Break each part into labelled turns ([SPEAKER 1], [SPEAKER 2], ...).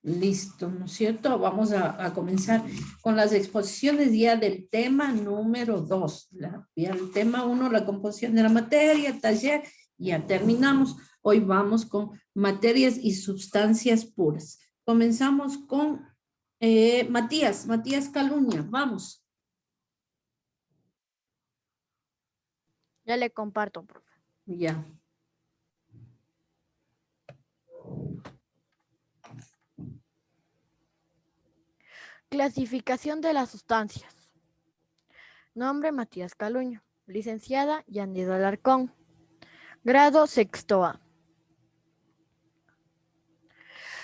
[SPEAKER 1] Listo, ¿no es cierto? Vamos a comenzar con las exposiciones ya del tema número 2. Ya el tema 1, la composición de la materia, taller, ya terminamos. Hoy vamos con materias y sustancias puras. Comenzamos con Matías Caluña, vamos.
[SPEAKER 2] Ya le comparto, profe.
[SPEAKER 1] Ya.
[SPEAKER 2] Clasificación de las sustancias. Nombre Matías Caluño. Licenciada Yanida Alarcón. Grado sexto A.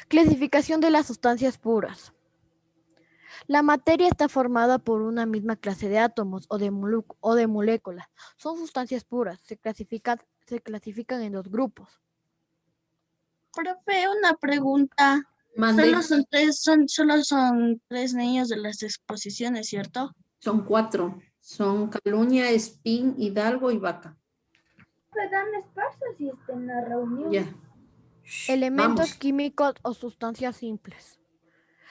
[SPEAKER 2] Clasificación de las sustancias puras. La materia está formada por una misma clase de átomos o de moléculas. Son sustancias puras. Se clasifican en dos grupos.
[SPEAKER 3] Profe, una pregunta.
[SPEAKER 1] Mande.
[SPEAKER 3] Solo son tres niños de las exposiciones, ¿cierto?
[SPEAKER 1] Son 4. Son Caluña, Espín, Hidalgo y Vaca.
[SPEAKER 4] Pues dame espacio si está en la reunión.
[SPEAKER 1] Ya.
[SPEAKER 2] Elementos
[SPEAKER 1] Vamos.
[SPEAKER 2] químicos o sustancias simples.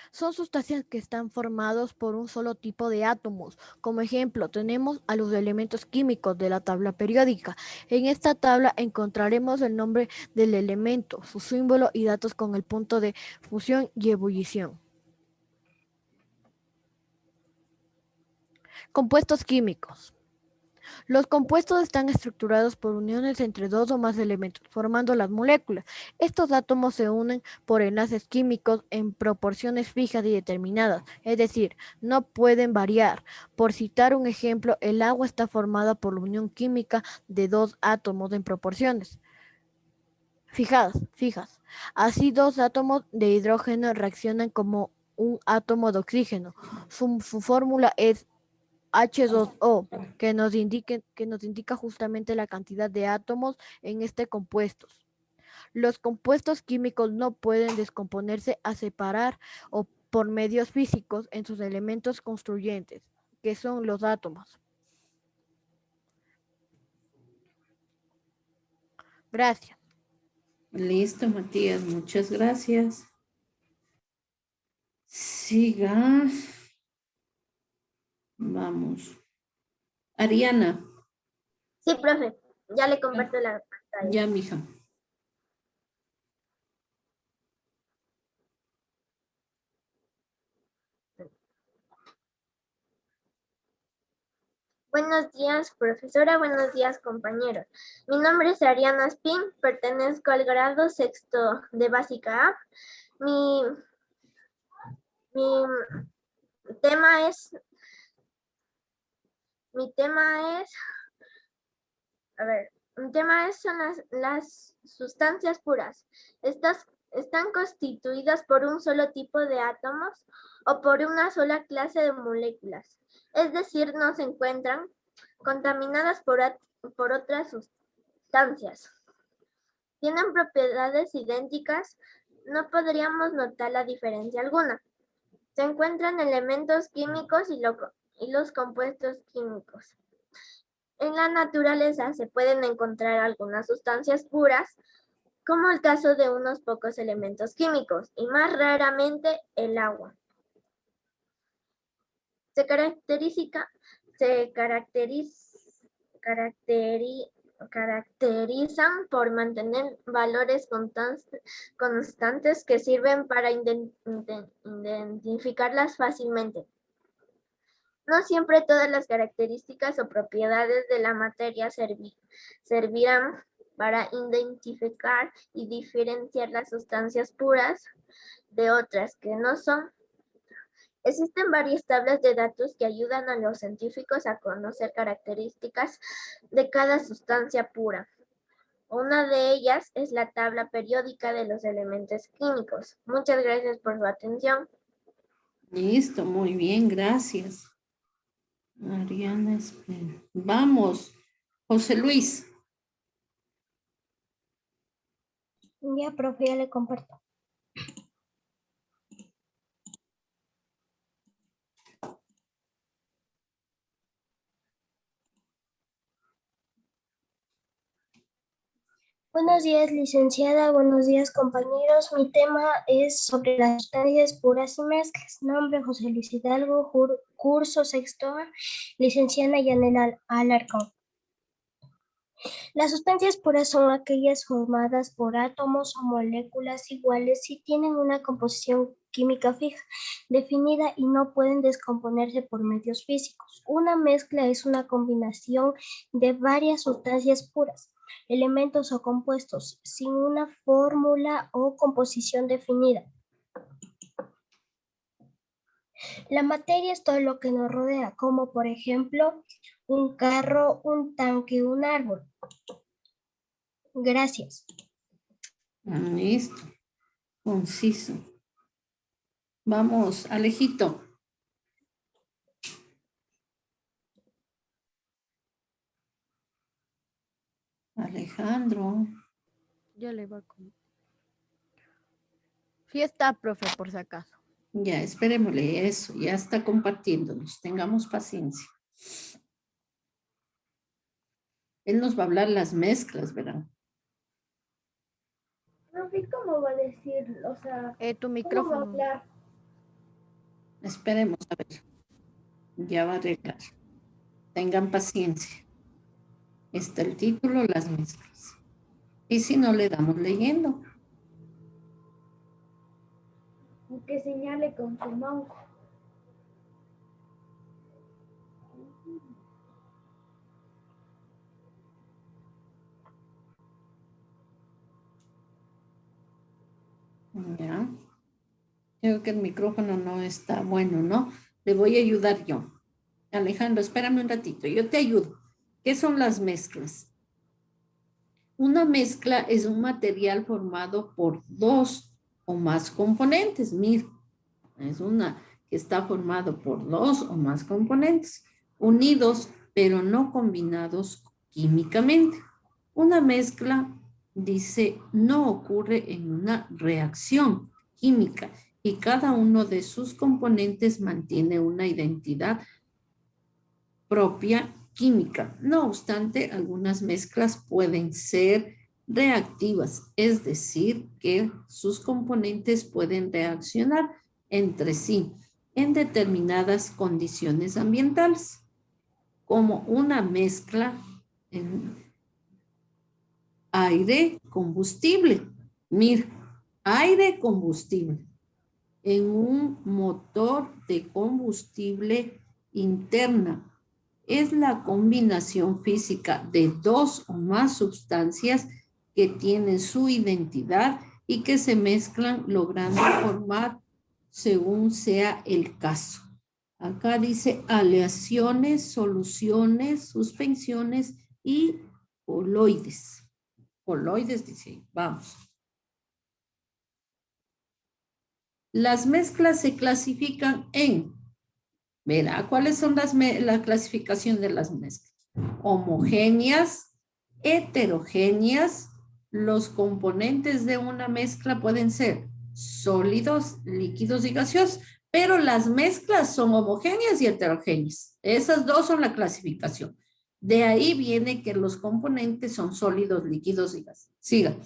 [SPEAKER 2] Son sustancias que están formados por un solo tipo de átomos. Como ejemplo, tenemos a los elementos químicos de la tabla periódica. En esta tabla encontraremos el nombre del elemento, su símbolo y datos con el punto de fusión y ebullición. Compuestos químicos. Los compuestos están estructurados por uniones entre dos o más elementos, formando las moléculas. Estos átomos se unen por enlaces químicos en proporciones fijas y determinadas, es decir, no pueden variar. Por citar un ejemplo, el agua está formada por la unión química de dos átomos en proporciones fijas. Así, dos átomos de hidrógeno reaccionan como un átomo de oxígeno. Su fórmula es H2O, que nos indica justamente la cantidad de átomos en este compuesto. Los compuestos químicos no pueden descomponerse a separar o por medios físicos en sus elementos constituyentes, que son los átomos. Gracias.
[SPEAKER 1] Listo, Matías, muchas gracias. Siga. Vamos. Ariana.
[SPEAKER 4] Sí, profe, ya le comparto la pantalla.
[SPEAKER 1] Ya, mija.
[SPEAKER 4] Buenos días, profesora. Buenos días, compañeros. Mi nombre es Ariana Spin. Pertenezco al grado sexto de básica A. Mi tema es, son las sustancias puras. Estas están constituidas por un solo tipo de átomos o por una sola clase de moléculas. Es decir, no se encuentran contaminadas por otras sustancias. Tienen propiedades idénticas, no podríamos notar la diferencia alguna. Se encuentran elementos químicos y los compuestos químicos. En la naturaleza se pueden encontrar algunas sustancias puras, como el caso de unos pocos elementos químicos, y más raramente el agua. Se caracterizan por mantener valores constantes que sirven para identificarlas fácilmente. No siempre todas las características o propiedades de la materia servirán para identificar y diferenciar las sustancias puras de otras que no son. Existen varias tablas de datos que ayudan a los científicos a conocer características de cada sustancia pura. Una de ellas es la tabla periódica de los elementos químicos. Muchas gracias por su atención.
[SPEAKER 1] Listo, muy bien, gracias. Ariana, espera. Vamos. José Luis.
[SPEAKER 4] Ya, profe, ya le comparto.
[SPEAKER 5] Buenos días, licenciada. Buenos días, compañeros. Mi tema es sobre las sustancias puras y mezclas. Nombre: José Luis Hidalgo, curso sexto A, licenciada Yanela Alarcón. Las sustancias puras son aquellas formadas por átomos o moléculas iguales y tienen una composición química fija, definida y no pueden descomponerse por medios físicos. Una mezcla es una combinación de varias sustancias puras, elementos o compuestos, sin una fórmula o composición definida. La materia es todo lo que nos rodea, como por ejemplo un carro, un tanque, un árbol. Gracias.
[SPEAKER 1] Listo. Conciso. Vamos, Alejito. Alejandro.
[SPEAKER 2] Ya le va con... Sí está, profe, por si acaso.
[SPEAKER 1] Ya, esperémosle eso. Ya está compartiéndonos. Tengamos paciencia. Él nos va a hablar las mezclas, ¿verdad?
[SPEAKER 4] Profe, ¿cómo va a decir? O sea,
[SPEAKER 2] Tu
[SPEAKER 4] ¿cómo va a
[SPEAKER 2] micrófono.
[SPEAKER 4] hablar?
[SPEAKER 1] Esperemos a ver. Ya va a arreglar. Tengan paciencia. Está el título, las mezclas. Y si no, le damos leyendo.
[SPEAKER 4] Que señale con su mouse.
[SPEAKER 1] Ya. Creo que el micrófono no está bueno, ¿no? Le voy a ayudar yo. Alejandro, espérame un ratito. Yo te ayudo. ¿Qué son las mezclas? Una mezcla es un material formado por dos o más componentes. Mira, es una que está formado por dos o más componentes, unidos pero no combinados químicamente. Una mezcla, dice, no ocurre en una reacción química y cada uno de sus componentes mantiene una identidad propia química. No obstante, algunas mezclas pueden ser reactivas, es decir, que sus componentes pueden reaccionar entre sí en determinadas condiciones ambientales, como una mezcla en aire-combustible. Mira, aire-combustible en un motor de combustible interna. Es la combinación física de dos o más sustancias que tienen su identidad y que se mezclan logrando formar según sea el caso. Acá dice aleaciones, soluciones, suspensiones y coloides. Coloides dice, vamos. Las mezclas se clasifican en, ¿verdad? ¿Cuáles son la clasificación de las mezclas? Homogéneas, heterogéneas. Los componentes de una mezcla pueden ser sólidos, líquidos y gaseosos, pero las mezclas son homogéneas y heterogéneas. Esas dos son la clasificación. De ahí viene que los componentes son sólidos, líquidos y gaseosos. Siga.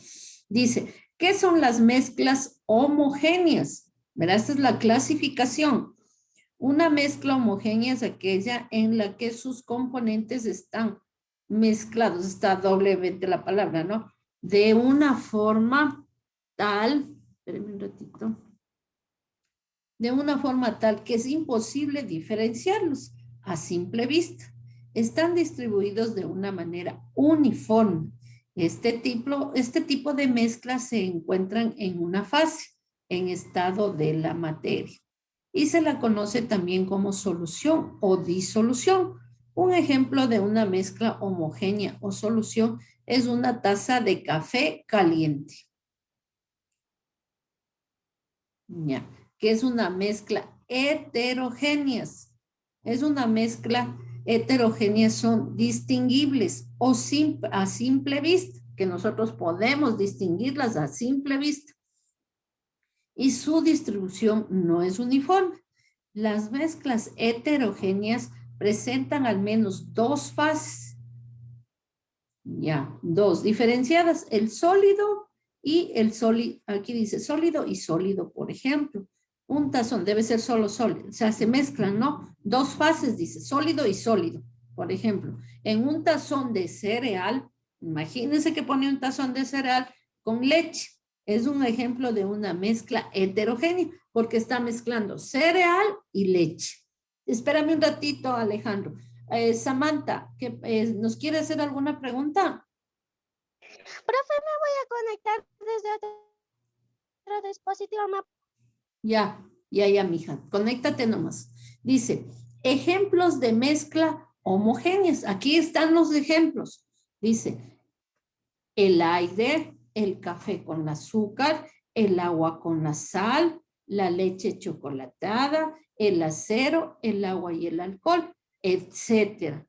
[SPEAKER 1] Dice, ¿qué son las mezclas homogéneas? ¿Verdad? Esta es la clasificación. Una mezcla homogénea es aquella en la que sus componentes están mezclados, está doblemente la palabra, ¿no? De una forma tal, espérenme un ratito, de una forma tal que es imposible diferenciarlos a simple vista. Están distribuidos de una manera uniforme. Este tipo de mezclas se encuentran en una fase, en estado de la materia. Y se la conoce también como solución o disolución. Un ejemplo de una mezcla homogénea o solución es una taza de café caliente. Ya, que es una mezcla heterogénea. Es una mezcla heterogénea, son distinguibles o a simple vista, que nosotros podemos distinguirlas a simple vista. Y su distribución no es uniforme. Las mezclas heterogéneas presentan al menos dos fases. Ya, dos. Diferenciadas, el sólido y el sólido. Aquí dice sólido y sólido, por ejemplo. Un tazón debe ser solo sólido. O sea, se mezclan, ¿no? Dos fases, dice, sólido y sólido. Por ejemplo, en un tazón de cereal, imagínense que pone un tazón de cereal con leche. Es un ejemplo de una mezcla heterogénea, porque está mezclando cereal y leche. Espérame un ratito, Alejandro. Samantha, ¿nos quiere hacer alguna pregunta?
[SPEAKER 5] Profe, me voy a conectar desde otro dispositivo.
[SPEAKER 1] Ya, mija. Conéctate nomás. Dice, ejemplos de mezcla homogéneas. Aquí están los ejemplos. Dice, el aire, el café con azúcar, el agua con la sal, la leche chocolatada, el acero, el agua y el alcohol, etcétera.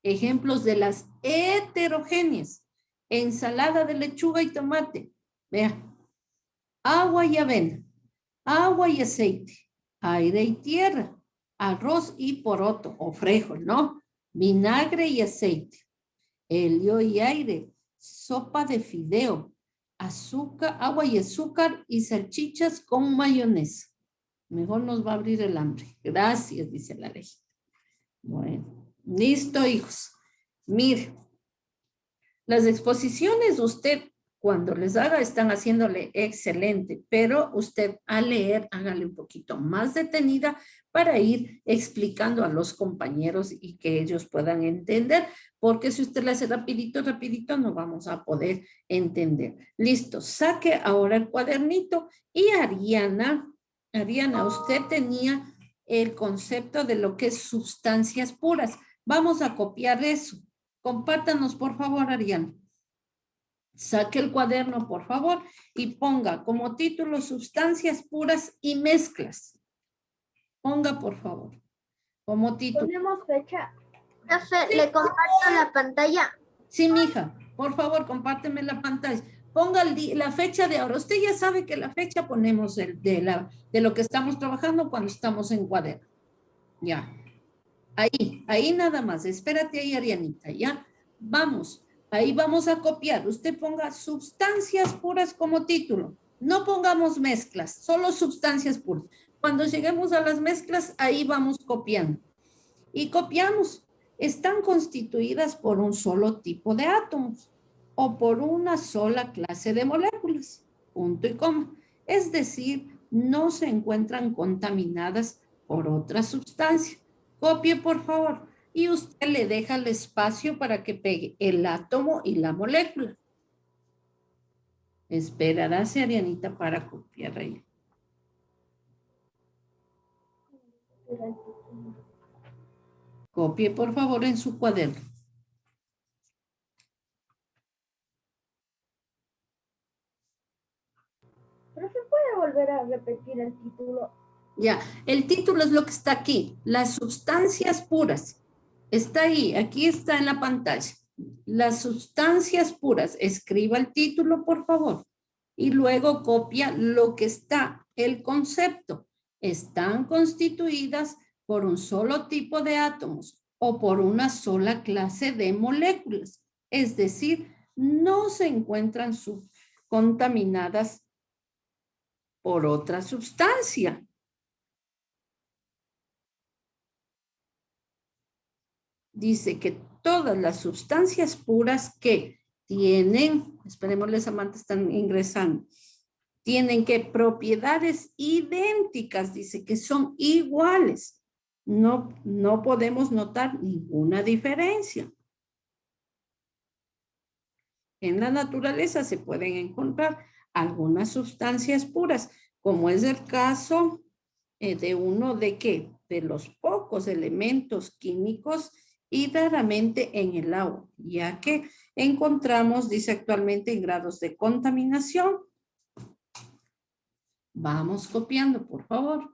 [SPEAKER 1] Ejemplos de las heterogéneas. Ensalada de lechuga y tomate. Vea. Agua y avena. Agua y aceite. Aire y tierra. Arroz y poroto o frijol, ¿no? Vinagre y aceite. Helio y aire. Sopa de fideo. Azúcar, agua y azúcar y salchichas con mayonesa. Mejor nos va a abrir el hambre. Gracias, dice la ley. Bueno, listo, hijos. Mire, las exposiciones usted cuando les haga están haciéndole excelente, pero usted al leer hágale un poquito más detenida para ir explicando a los compañeros y que ellos puedan entender, porque si usted le hace rapidito, rapidito, no vamos a poder entender. Listo, saque ahora el cuadernito y Ariana, usted tenía el concepto de lo que es sustancias puras. Vamos a copiar eso. Compártanos, por favor, Ariana. Saque el cuaderno, por favor, y ponga como título sustancias puras y mezclas. Ponga, por favor, como título.
[SPEAKER 4] Ponemos fecha. Profe, ¿le comparto la pantalla?
[SPEAKER 1] Sí, mija, por favor, compárteme la pantalla. Ponga la fecha de ahora. Usted ya sabe que la fecha ponemos de lo que estamos trabajando cuando estamos en cuaderno. Ya. Ahí nada más. Espérate ahí, Arianita, ¿ya? Vamos, ahí vamos a copiar. Usted ponga sustancias puras como título. No pongamos mezclas, solo sustancias puras. Cuando lleguemos a las mezclas, ahí vamos copiando. Y copiamos. Están constituidas por un solo tipo de átomos o por una sola clase de moléculas. Punto y coma. Es decir, no se encuentran contaminadas por otra sustancia. Copie, por favor. Y usted le deja el espacio para que pegue el átomo y la molécula. Esperará, Arianita, para copiar ahí. Copie, por favor, en su cuaderno.
[SPEAKER 4] Profe, ¿puede volver a repetir el título?
[SPEAKER 1] Ya, el título es lo que está aquí, las sustancias puras. Está ahí, aquí está en la pantalla. Las sustancias puras. Escriba el título, por favor. Y luego copia lo que está, el concepto. Están constituidas por un solo tipo de átomos o por una sola clase de moléculas. Es decir, no se encuentran contaminadas por otra sustancia. Dice que todas las sustancias puras que tienen, esperémosle, Samantha, están ingresando, tienen que propiedades idénticas, dice que son iguales. No podemos notar ninguna diferencia. En la naturaleza se pueden encontrar algunas sustancias puras, como es el caso de uno de qué, de los pocos elementos químicos y raramente en el agua, ya que encontramos, dice actualmente, en grados de contaminación. Vamos copiando, por favor.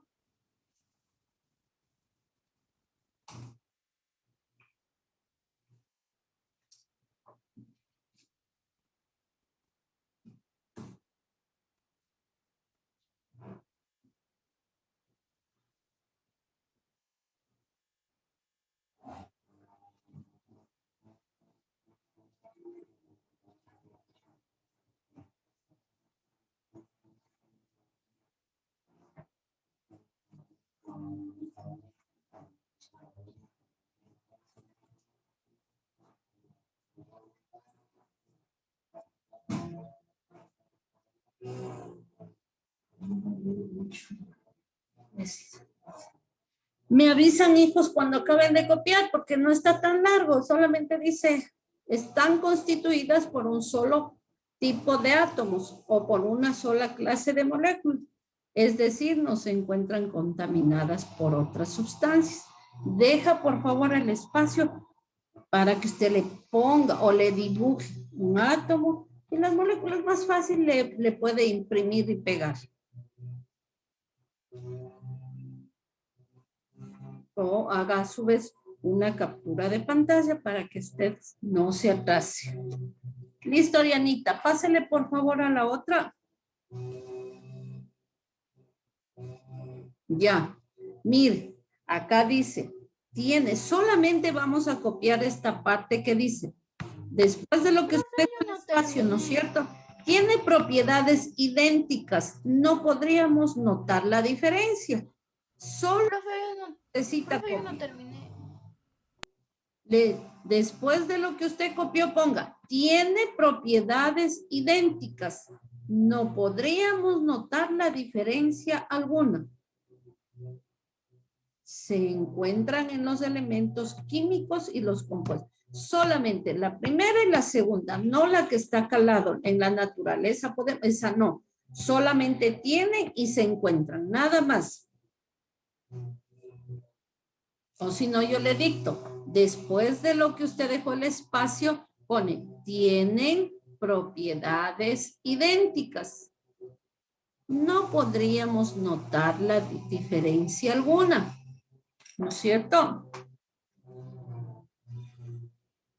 [SPEAKER 1] mucho. Me avisan, hijos, cuando acaben de copiar, porque no está tan largo, solamente dice, están constituidas por un solo tipo de átomos o por una sola clase de moléculas. Es decir, no se encuentran contaminadas por otras sustancias. Deja, por favor, el espacio para que usted le ponga o le dibuje un átomo y las moléculas más fácil le puede imprimir y pegar. O haga a su vez una captura de pantalla para que usted no se atrase. Listo, Arianita, pásele por favor a la otra. Ya, mire, acá dice, solamente vamos a copiar esta parte que dice, después de lo que usted en el espacio, ¿no es cierto? Tiene propiedades idénticas, no podríamos notar la diferencia. Solo necesita copiar. Después de lo que usted copió, ponga, tiene propiedades idénticas. No podríamos notar la diferencia alguna. Se encuentran en los elementos químicos y los compuestos. Solamente la primera y la segunda, no la que está calado en la naturaleza, esa no. Solamente tienen y se encuentran, nada más. O si no, yo le dicto, después de lo que usted dejó el espacio, pone, tienen propiedades idénticas. No podríamos notar la diferencia alguna, ¿no es cierto?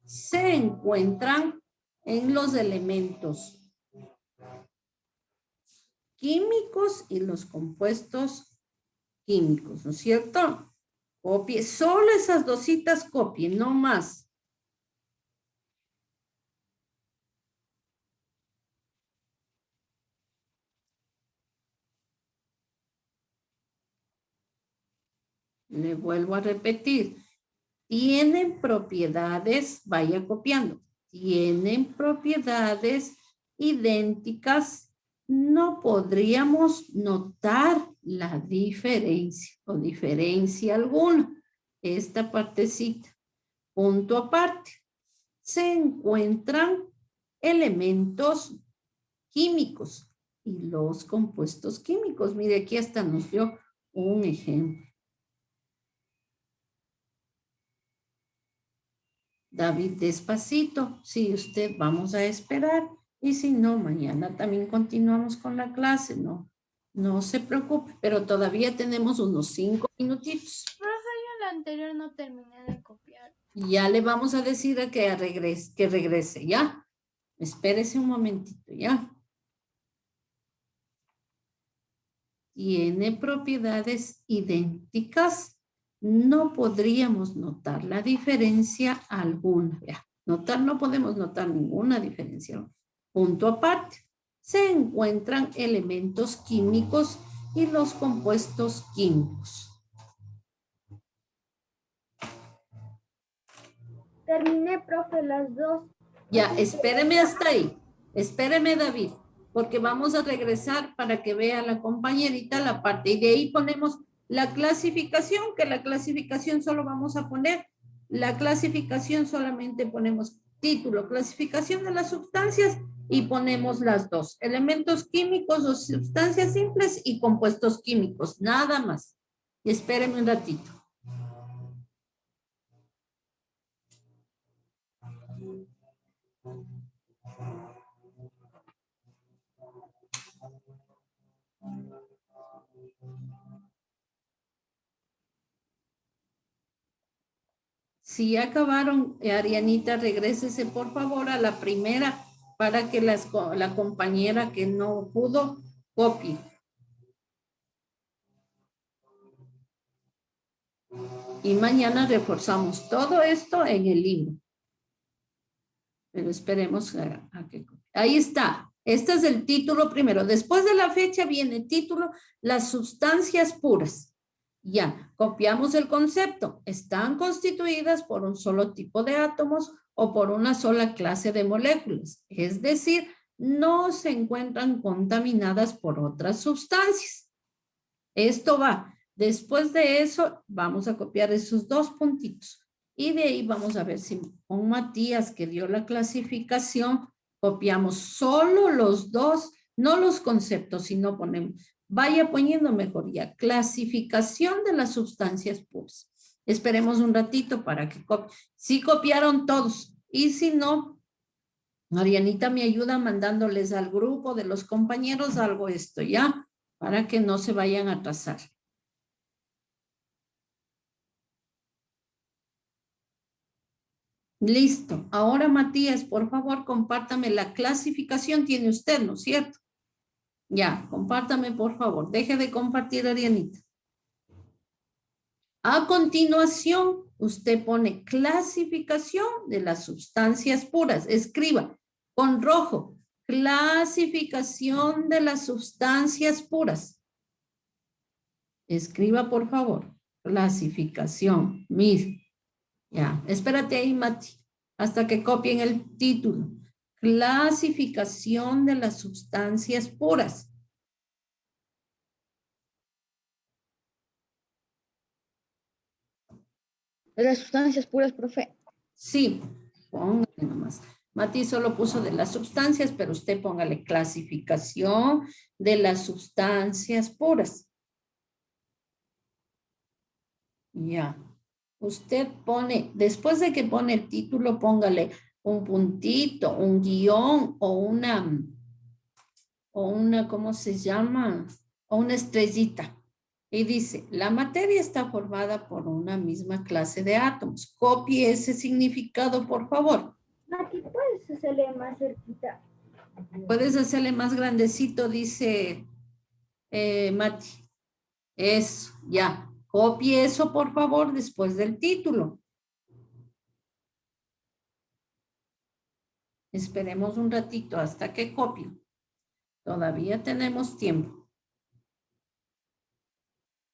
[SPEAKER 1] Se encuentran en los elementos químicos y los compuestos químicos, ¿no es cierto? Copie, solo esas dositas copie, no más. Le vuelvo a repetir. Tienen propiedades, vaya copiando, tienen propiedades idénticas, no podríamos notar la diferencia o diferencia alguna. Esta partecita, punto aparte, se encuentran elementos químicos y los compuestos químicos. Mire, aquí hasta nos dio un ejemplo. David, despacito, si usted vamos a esperar y si no, mañana también continuamos con la clase, no se preocupe, pero todavía tenemos unos 5 minutitos.
[SPEAKER 6] Profe, yo la anterior no terminé de copiar.
[SPEAKER 1] Ya le vamos a decir a que regrese, ¿ya? Espérese un momentito, ¿ya? Tiene propiedades idénticas. No podríamos notar la diferencia alguna. Ya, no podemos notar ninguna diferencia. Punto aparte. Se encuentran elementos químicos y los compuestos químicos.
[SPEAKER 4] Terminé, profe, las dos.
[SPEAKER 1] Ya, espéreme hasta ahí. Espéreme, David, porque vamos a regresar para que vea la compañerita la parte. Y de ahí ponemos la clasificación, que la clasificación solo vamos a poner, la clasificación solamente ponemos título, clasificación de las sustancias y ponemos las dos, elementos químicos o sustancias simples y compuestos químicos, nada más. Y espérenme un ratito. Si ya acabaron, Arianita, regrésese por favor a la primera para que la compañera que no pudo copie. Y mañana reforzamos todo esto en el libro. Pero esperemos a que copie. Ahí está. Este es el título primero. Después de la fecha viene el título, las sustancias puras. Ya, copiamos el concepto. Están constituidas por un solo tipo de átomos o por una sola clase de moléculas. Es decir, no se encuentran contaminadas por otras sustancias. Esto va. Después de eso, vamos a copiar esos 2 puntitos. Y de ahí vamos a ver si con Matías, que dio la clasificación, copiamos solo los 2, no los conceptos, sino ponemos, vaya poniendo mejor ya, clasificación de las sustancias puras. Esperemos un ratito para que copien. Si copiaron todos, y si no, Marianita me ayuda mandándoles al grupo de los compañeros algo esto, ¿ya? Para que no se vayan a atrasar. Listo. Ahora, Matías, por favor, compártame la clasificación. Tiene usted, ¿no es cierto? Ya, compártame, por favor. Deje de compartir, Arianita. A continuación, usted pone clasificación de las sustancias puras. Escriba con rojo. Clasificación de las sustancias puras. Escriba, por favor. Clasificación. Mire. Ya, espérate ahí, Mati, hasta que copien el título. Clasificación de las sustancias puras.
[SPEAKER 2] De las sustancias puras, profe.
[SPEAKER 1] Sí, póngale nomás. Mati solo puso de las sustancias, pero usted póngale clasificación de las sustancias puras. Ya. Usted pone, después de que pone el título, póngale un puntito, un guión o una, ¿cómo se llama? O una estrellita. Y dice, la materia está formada por una misma clase de átomos. Copie ese significado, por favor.
[SPEAKER 4] Mati, ¿puedes hacerle más cerquita?
[SPEAKER 1] Puedes hacerle más grandecito, dice Mati. Eso, ya. Copie eso, por favor, después del título. Esperemos un ratito hasta que copie. Todavía tenemos tiempo.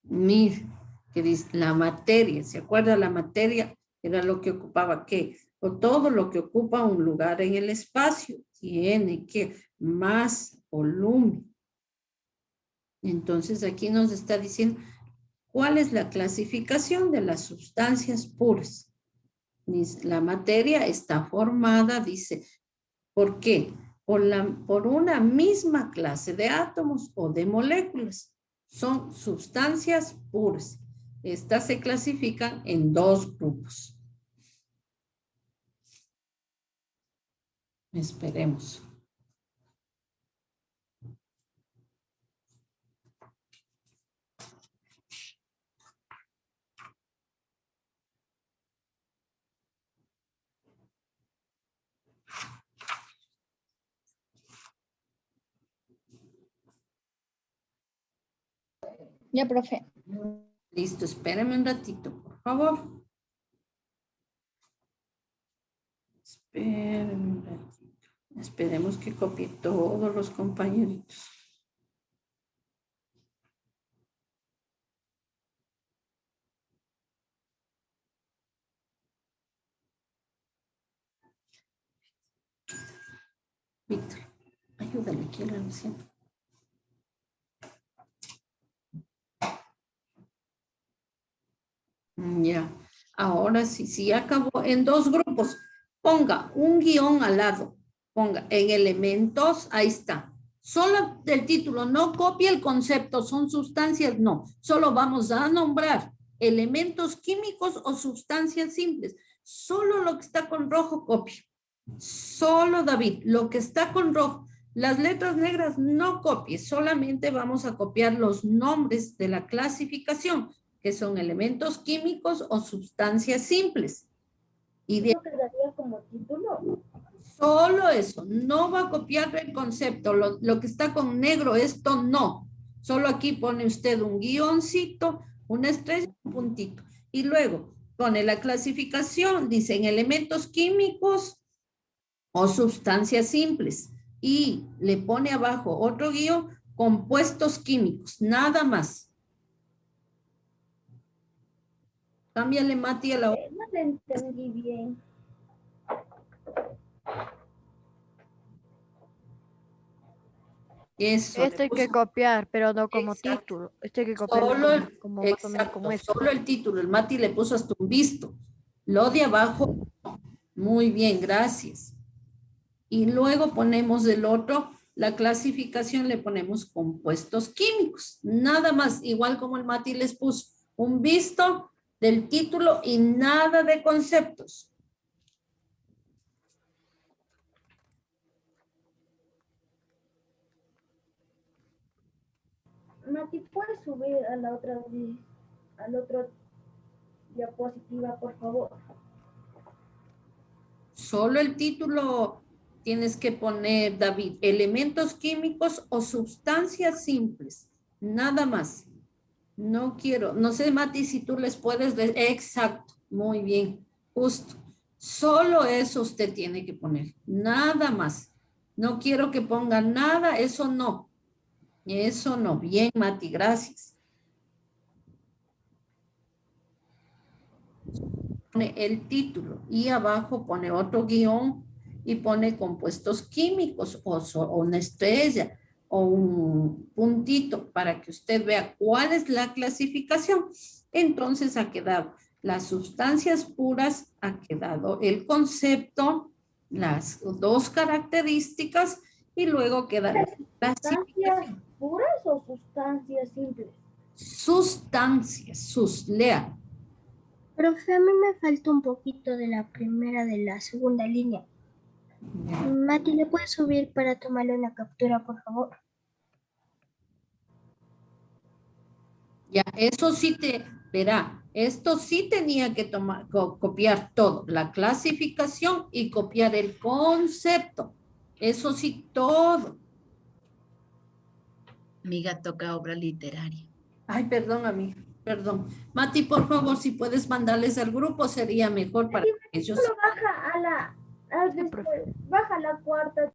[SPEAKER 1] Mire, que dice la materia. ¿Se acuerda? La materia era lo que ocupaba ¿qué? O todo lo que ocupa un lugar en el espacio. Tiene que más volumen. Entonces aquí nos está diciendo cuál es la clasificación de las sustancias puras. La materia está formada, dice, ¿por qué? Por una misma clase de átomos o de moléculas. Son sustancias puras. Estas se clasifican en 2 grupos. Esperemos.
[SPEAKER 2] Ya, profe.
[SPEAKER 1] Listo, espérame un ratito, por favor. Espérame un ratito. Esperemos que copie todos los compañeritos. Víctor, ayúdame aquí a la anciana. Ya, ahora sí acabó en 2 grupos. Ponga un guión al lado. Ponga en elementos, ahí está. Solo del título, no copie el concepto, son sustancias, no. Solo vamos a nombrar elementos químicos o sustancias simples. Solo lo que está con rojo copia. Solo David, lo que está con rojo. Las letras negras no copie, solamente vamos a copiar los nombres de la clasificación, que son elementos químicos o sustancias simples. Y de
[SPEAKER 4] ¿Eso quedaría como título?
[SPEAKER 1] solo eso, no va a copiar el concepto, lo que está con negro, esto no. Solo aquí pone usted un guioncito, una estrella, un puntito. Y luego pone la clasificación, dicen elementos químicos o sustancias simples. Y le pone abajo otro guión, compuestos químicos, nada más. Cámbiale, Mati, a la otra.
[SPEAKER 4] No te entendí bien.
[SPEAKER 1] Eso.
[SPEAKER 2] Este hay
[SPEAKER 1] le
[SPEAKER 2] que
[SPEAKER 1] puso-
[SPEAKER 2] copiar, pero no como
[SPEAKER 1] Exacto.
[SPEAKER 2] título. Este hay que copiar
[SPEAKER 1] Solo el,
[SPEAKER 2] como más o menos como
[SPEAKER 1] exacto,
[SPEAKER 2] esto.
[SPEAKER 1] solo el título. El Mati le puso hasta un visto. Lo de abajo, muy bien, gracias. Y luego ponemos del otro, la clasificación le ponemos compuestos químicos. Nada más, igual como el Mati les puso un visto del título y nada de conceptos.
[SPEAKER 4] Mati, ¿puedes subir a la otra, al otro diapositiva, por favor?
[SPEAKER 1] Solo el título tienes que poner, David, elementos químicos o sustancias simples. Nada más. No quiero, no sé, Mati, si tú les puedes ver. Exacto, muy bien, justo. Solo eso usted tiene que poner, nada más. No quiero que ponga nada, eso no. Eso no. Bien, Mati, gracias. Pone el título y abajo pone otro guión y pone compuestos químicos o una estrella o un puntito para que usted vea cuál es la clasificación. Entonces ha quedado las sustancias puras, ha quedado el concepto, las dos características y luego queda la clasificación.
[SPEAKER 4] ¿Puras o sustancias simples?
[SPEAKER 1] Sustancias, lea.
[SPEAKER 5] Profe, a mí me falta un poquito de la primera de la segunda línea. Mati, ¿le puedes subir para tomarle una captura, por favor?
[SPEAKER 1] Ya, eso sí verá, esto sí tenía que copiar todo, la clasificación y copiar el concepto. Eso sí, todo.
[SPEAKER 7] Amiga, toca obra literaria.
[SPEAKER 1] Ay, perdón, amiga, perdón. Mati, por favor, si puedes mandarles al grupo, sería mejor para ellos.
[SPEAKER 4] Baja a la, baja a la cuarta